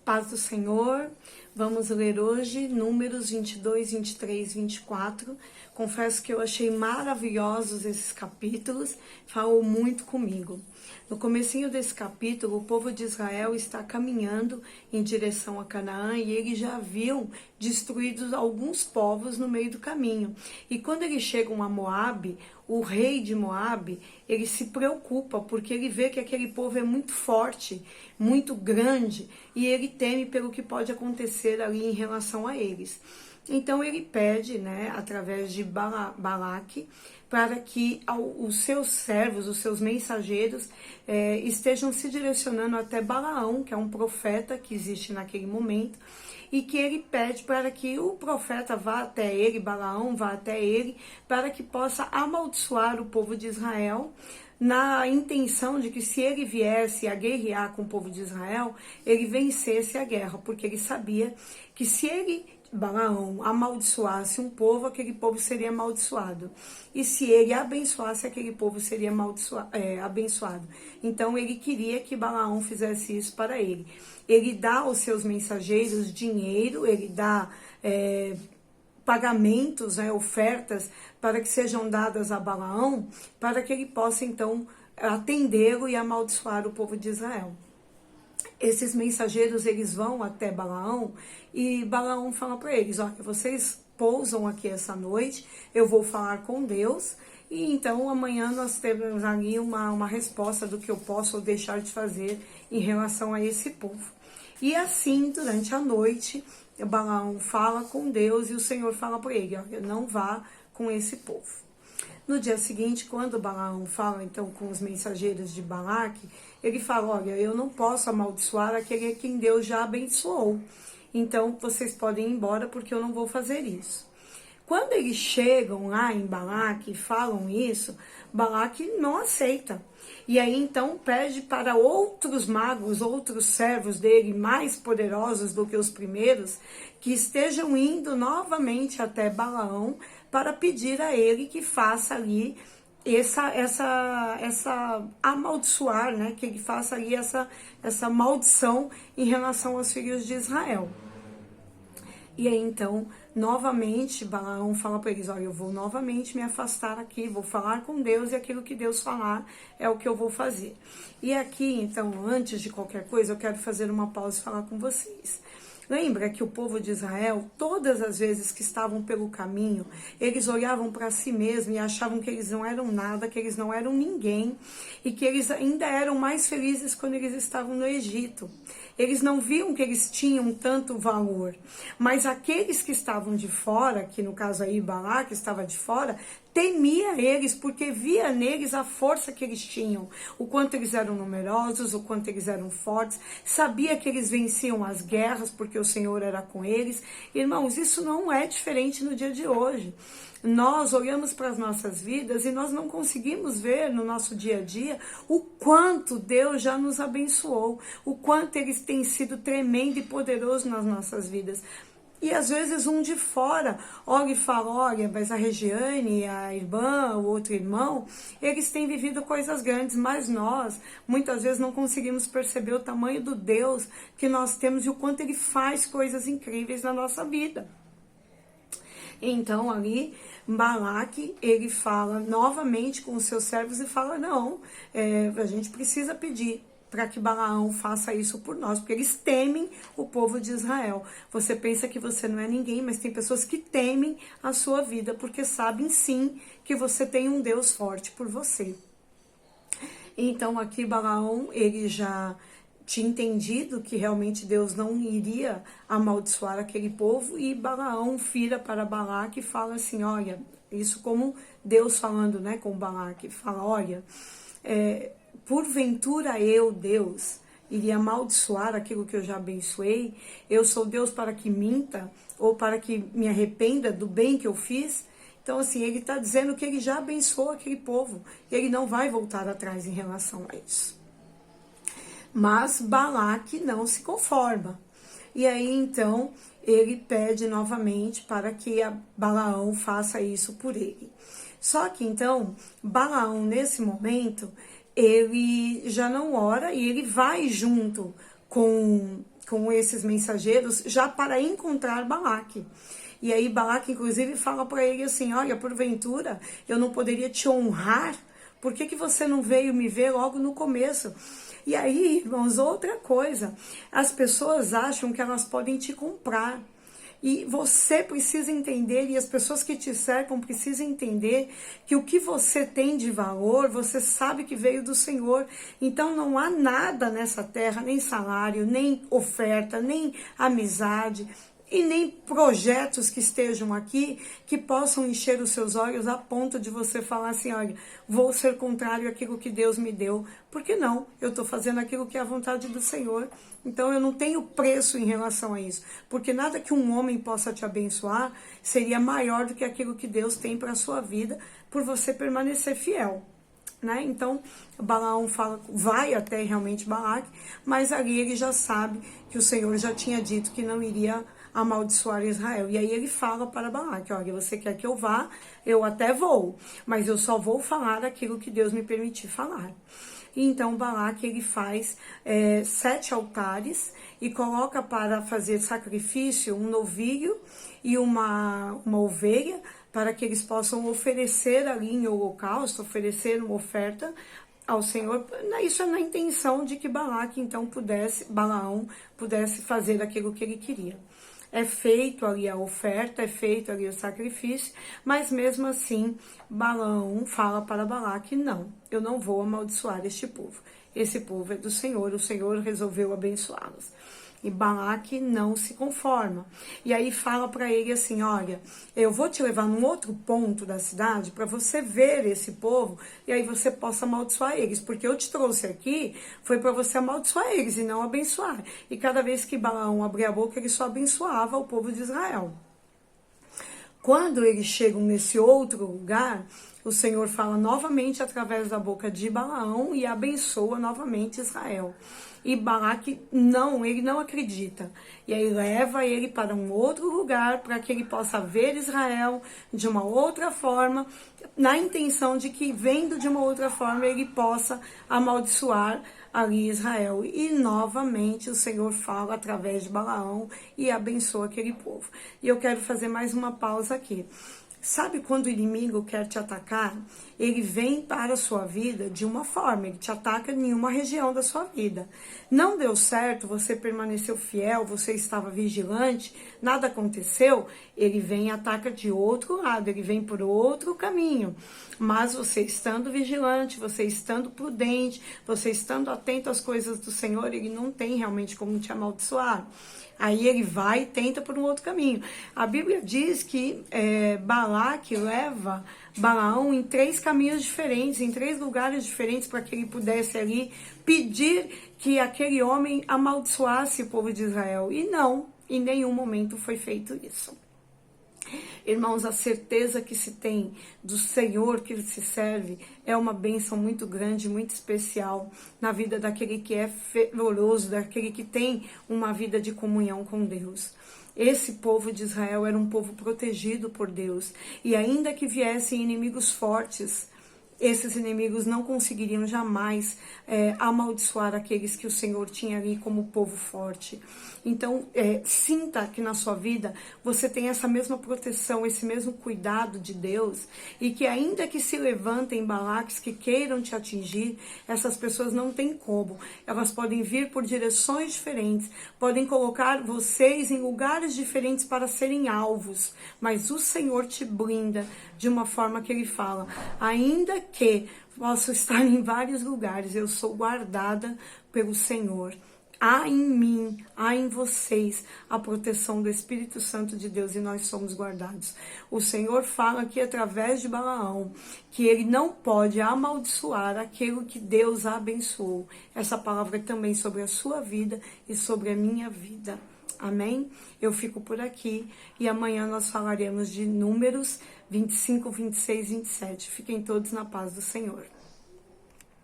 Paz do Senhor, vamos ler hoje Números 22, 23, 24. Confesso que eu achei maravilhosos esses capítulos, falou muito comigo. No comecinho desse capítulo, o povo de Israel está caminhando em direção a Canaã e eles já haviam destruído alguns povos no meio do caminho. E quando eles chegam a Moabe, o rei de Moabe, ele se preocupa porque ele vê que aquele povo é muito forte, muito grande, e ele teme pelo que pode acontecer ali em relação a eles. Então ele pede, através de Balaque, para que os seus servos, os seus mensageiros, estejam se direcionando até Balaão, que é um profeta que existe naquele momento, e que ele pede para que o profeta vá até ele, Balaão vá até ele, para que possa amaldiçoar o povo de Israel, na intenção de que se ele viesse a guerrear com o povo de Israel, ele vencesse a guerra, porque ele sabia que se ele, Balaão, amaldiçoasse um povo, aquele povo seria amaldiçoado. E se ele abençoasse, aquele povo seria abençoado. Então ele queria que Balaão fizesse isso para ele. Ele dá aos seus mensageiros dinheiro, ele dá pagamentos, ofertas, para que sejam dadas a Balaão, para que ele possa então atendê-lo e amaldiçoar o povo de Israel. Esses mensageiros, eles vão até Balaão e Balaão fala para eles: olha, vocês pousam aqui essa noite, eu vou falar com Deus e então amanhã nós temos ali uma resposta do que eu posso ou deixar de fazer em relação a esse povo. E assim, durante a noite, Balaão fala com Deus e o Senhor fala para ele: olha, não vá com esse povo. No dia seguinte, quando Balaão fala então com os mensageiros de Balaque, ele fala: olha, eu não posso amaldiçoar aquele a quem Deus já abençoou. Então vocês podem ir embora porque eu não vou fazer isso. Quando eles chegam lá em Balaque e falam isso, Balaque não aceita. E aí então pede para outros magos, outros servos dele mais poderosos do que os primeiros, que estejam indo novamente até Balaão para pedir a ele que faça ali essa amaldiçoar, que ele faça ali essa maldição em relação aos filhos de Israel. E aí então, novamente, Balaão fala para eles: olha, eu vou novamente me afastar aqui, vou falar com Deus e aquilo que Deus falar é o que eu vou fazer. E aqui, então, antes de qualquer coisa, eu quero fazer uma pausa e falar com vocês. Lembra que o povo de Israel, todas as vezes que estavam pelo caminho, eles olhavam para si mesmos e achavam que eles não eram nada, que eles não eram ninguém, e que eles ainda eram mais felizes quando eles estavam no Egito. Eles não viam que eles tinham tanto valor, mas aqueles que estavam de fora, que no caso aí Balaque estava de fora, temia eles porque via neles a força que eles tinham, o quanto eles eram numerosos, o quanto eles eram fortes, sabia que eles venciam as guerras porque o Senhor era com eles. Irmãos, isso não é diferente no dia de hoje. Nós olhamos para as nossas vidas e nós não conseguimos ver no nosso dia a dia o quanto Deus já nos abençoou, o quanto Ele tem sido tremendo e poderoso nas nossas vidas. E às vezes um de fora olha e fala: olha, mas a Regiane, a irmã, o outro irmão, eles têm vivido coisas grandes, mas nós muitas vezes não conseguimos perceber o tamanho do Deus que nós temos e o quanto Ele faz coisas incríveis na nossa vida. Então ali Balaque, ele fala novamente com os seus servos e fala: não, a gente precisa pedir para que Balaão faça isso por nós, porque eles temem o povo de Israel. Você pensa que você não é ninguém, mas tem pessoas que temem a sua vida, porque sabem sim que você tem um Deus forte por você. Então aqui Balaão, ele já tinha entendido que realmente Deus não iria amaldiçoar aquele povo, e Balaão vira para Balaque e fala assim: olha, isso como Deus falando, com Balaque, fala: olha, porventura eu, Deus, iria amaldiçoar aquilo que eu já abençoei? Eu sou Deus para que minta ou para que me arrependa do bem que eu fiz? Então assim, ele está dizendo que ele já abençoou aquele povo, e ele não vai voltar atrás em relação a isso. Mas Balaque não se conforma. E aí então ele pede novamente para que Balaão faça isso por ele. Só que então Balaão, nesse momento, ele já não ora e ele vai junto com esses mensageiros já para encontrar Balaque. E aí Balaque, inclusive, fala para ele assim, olha, porventura eu não poderia te honrar? Por que você não veio me ver logo no começo? E aí, irmãos, outra coisa, as pessoas acham que elas podem te comprar. E você precisa entender, e as pessoas que te cercam precisam entender que o que você tem de valor, você sabe que veio do Senhor. Então não há nada nessa terra, nem salário, nem oferta, nem amizade, e nem projetos que estejam aqui que possam encher os seus olhos a ponto de você falar assim, olha, vou ser contrário àquilo que Deus me deu. Por que não? Eu estou fazendo aquilo que é a vontade do Senhor. Então eu não tenho preço em relação a isso. Porque nada que um homem possa te abençoar seria maior do que aquilo que Deus tem para a sua vida, por você permanecer fiel. Né? Então, Balaão fala, vai até realmente Balaque, mas ali ele já sabe que o Senhor já tinha dito que não iria amaldiçoar Israel. E aí ele fala para Balaque, olha, você quer que eu vá? Eu até vou, mas eu só vou falar aquilo que Deus me permitir falar. E então Balaque ele faz 7 altares e coloca para fazer sacrifício um novilho e uma ovelha, para que eles possam oferecer ali em holocausto, oferecer uma oferta ao Senhor. Isso é na intenção de que Balaão pudesse fazer aquilo que ele queria. É feito ali a oferta, é feito ali o sacrifício, mas mesmo assim, Balaão fala para Balaque, não, eu não vou amaldiçoar este povo. Esse povo é do Senhor, o Senhor resolveu abençoá-los. E Balaque não se conforma. E aí fala para ele assim, olha, eu vou te levar num outro ponto da cidade para você ver esse povo e aí você possa amaldiçoar eles. Porque eu te trouxe aqui, foi para você amaldiçoar eles e não abençoar. E cada vez que Balaão abria a boca, ele só abençoava o povo de Israel. Quando eles chegam nesse outro lugar, o Senhor fala novamente através da boca de Balaão e abençoa novamente Israel. E Balaque ele não acredita. E aí leva ele para um outro lugar para que ele possa ver Israel de uma outra forma, na intenção de que, vendo de uma outra forma, ele possa amaldiçoar ali Israel. E novamente o Senhor fala através de Balaão e abençoa aquele povo. E eu quero fazer mais uma pausa aqui. Sabe quando o inimigo quer te atacar? Ele vem para a sua vida de uma forma, ele te ataca em uma região da sua vida. Não deu certo, você permaneceu fiel, você estava vigilante, nada aconteceu, ele vem e ataca de outro lado, ele vem por outro caminho. Mas você estando vigilante, você estando prudente, você estando atento às coisas do Senhor, ele não tem realmente como te amaldiçoar. Aí ele vai e tenta por um outro caminho. A Bíblia diz que Balaque leva Balaão em 3 caminhos diferentes, em 3 lugares diferentes, para que ele pudesse ali pedir que aquele homem amaldiçoasse o povo de Israel. E não, em nenhum momento foi feito isso. Irmãos, a certeza que se tem do Senhor que se serve é uma bênção muito grande, muito especial na vida daquele que é fervoroso, daquele que tem uma vida de comunhão com Deus. Esse povo de Israel era um povo protegido por Deus, e ainda que viessem inimigos fortes, esses inimigos não conseguiriam jamais amaldiçoar aqueles que o Senhor tinha ali como povo forte. Então, sinta que na sua vida você tem essa mesma proteção, esse mesmo cuidado de Deus, e que ainda que se levantem Balaques que queiram te atingir, essas pessoas não têm como. Elas podem vir por direções diferentes, podem colocar vocês em lugares diferentes para serem alvos, mas o Senhor te blinda de uma forma que Ele fala, ainda que posso estar em vários lugares, eu sou guardada pelo Senhor. Há em mim, há em vocês a proteção do Espírito Santo de Deus e nós somos guardados. O Senhor fala aqui através de Balaão que ele não pode amaldiçoar aquilo que Deus abençoou. Essa palavra é também sobre a sua vida e sobre a minha vida. Amém? Eu fico por aqui e amanhã nós falaremos de Números 25, 26 e 27. Fiquem todos na paz do Senhor.